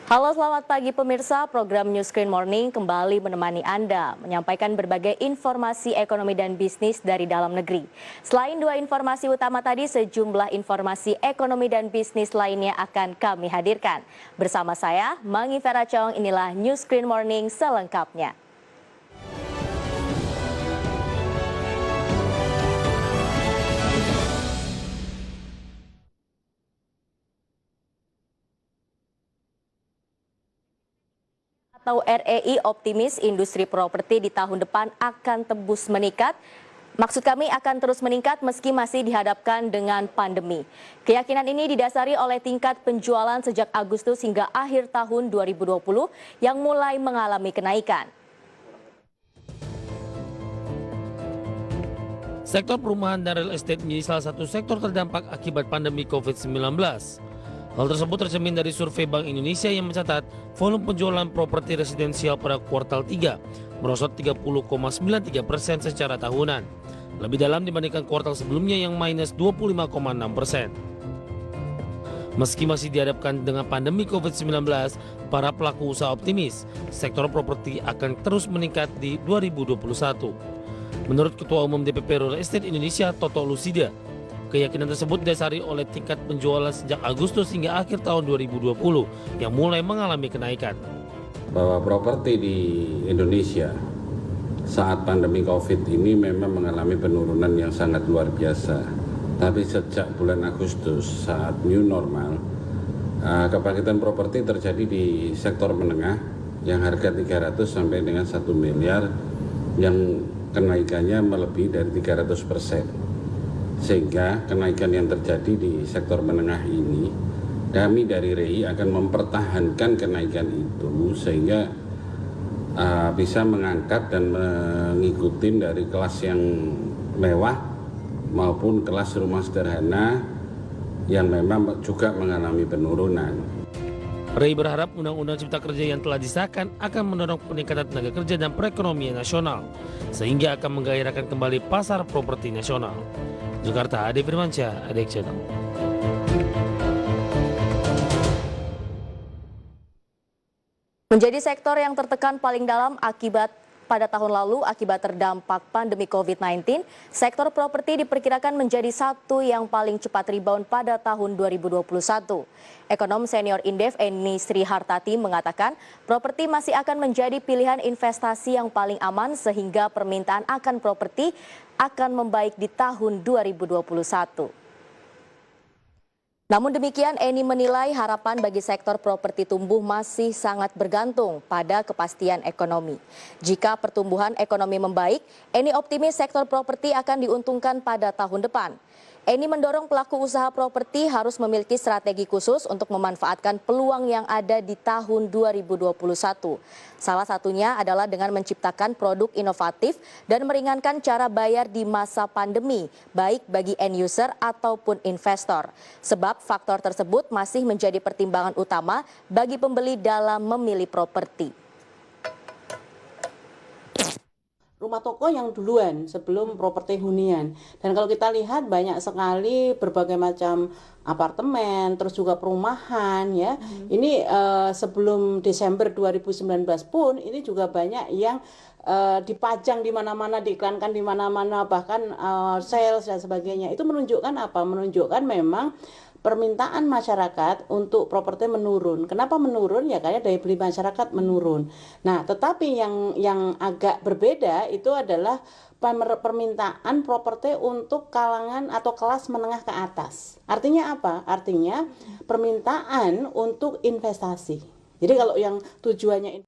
Halo, selamat pagi pemirsa. Program New Screen Morning kembali menemani Anda, menyampaikan berbagai informasi ekonomi dan bisnis dari dalam negeri. Selain dua informasi utama tadi, sejumlah informasi ekonomi dan bisnis lainnya akan kami hadirkan. Bersama saya, Mangi Vera Chong, inilah New Screen Morning selengkapnya. Atau REI optimis industri properti di tahun depan akan tembus meningkat. Maksud kami akan terus meningkat meski masih dihadapkan dengan pandemi. Keyakinan ini didasari oleh tingkat penjualan sejak Agustus hingga akhir tahun 2020 yang mulai mengalami kenaikan. Sektor perumahan dan real estate menjadi salah satu sektor terdampak akibat pandemi COVID-19. Hal tersebut tercermin dari survei Bank Indonesia yang mencatat volume penjualan properti residensial pada kuartal 3 merosot 30,93% secara tahunan. Lebih dalam dibandingkan kuartal sebelumnya yang minus 25,6%. Meski masih dihadapkan dengan pandemi COVID-19, para pelaku usaha optimis sektor properti akan terus meningkat di 2021. Menurut Ketua Umum DPP Real Estate Indonesia, Toto Lusida, keyakinan tersebut didasari oleh tingkat penjualan sejak Agustus hingga akhir tahun 2020 yang mulai mengalami kenaikan. Bahwa properti di Indonesia saat pandemi COVID ini memang mengalami penurunan yang sangat luar biasa. Tapi sejak bulan Agustus saat new normal, kebangkitan properti terjadi di sektor menengah yang harga 300 sampai dengan 1 miliar yang kenaikannya melebihi dari 300%. Sehingga kenaikan yang terjadi di sektor menengah ini, kami dari REI akan mempertahankan kenaikan itu sehingga bisa mengangkat dan mengikuti dari kelas yang mewah maupun kelas rumah sederhana yang memang juga mengalami penurunan. REI berharap Undang-Undang Cipta Kerja yang telah disahkan akan mendorong peningkatan tenaga kerja dan perekonomian nasional, sehingga akan menggairahkan kembali pasar properti nasional. Jakarta, Ade Firmansyah, Adek Channel. Menjadi sektor yang tertekan paling dalam pada tahun lalu akibat terdampak pandemi COVID-19, sektor properti diperkirakan menjadi satu yang paling cepat rebound pada tahun 2021. Ekonom senior Indef Eni Sri Hartati mengatakan properti masih akan menjadi pilihan investasi yang paling aman sehingga permintaan akan properti akan membaik di tahun 2021. Namun demikian, Eni menilai harapan bagi sektor properti tumbuh masih sangat bergantung pada kepastian ekonomi. Jika pertumbuhan ekonomi membaik, Eni optimis sektor properti akan diuntungkan pada tahun depan. Eni mendorong pelaku usaha properti harus memiliki strategi khusus untuk memanfaatkan peluang yang ada di tahun 2021. Salah satunya adalah dengan menciptakan produk inovatif dan meringankan cara bayar di masa pandemi, baik bagi end user ataupun investor. Sebab faktor tersebut masih menjadi pertimbangan utama bagi pembeli dalam memilih properti. Rumah toko yang duluan sebelum properti hunian. Dan kalau kita lihat banyak sekali berbagai macam apartemen, terus juga perumahan ya. Ini sebelum Desember 2019 pun ini juga banyak yang dipajang di mana-mana, diiklankan di mana-mana, bahkan sales dan sebagainya. Itu menunjukkan apa? Menunjukkan memang permintaan masyarakat untuk properti menurun. Kenapa menurun? Ya karena daya beli masyarakat menurun. Nah, tetapi yang agak berbeda itu adalah permintaan properti untuk kalangan atau kelas menengah ke atas. Artinya apa? Artinya permintaan untuk investasi. Jadi kalau yang tujuannya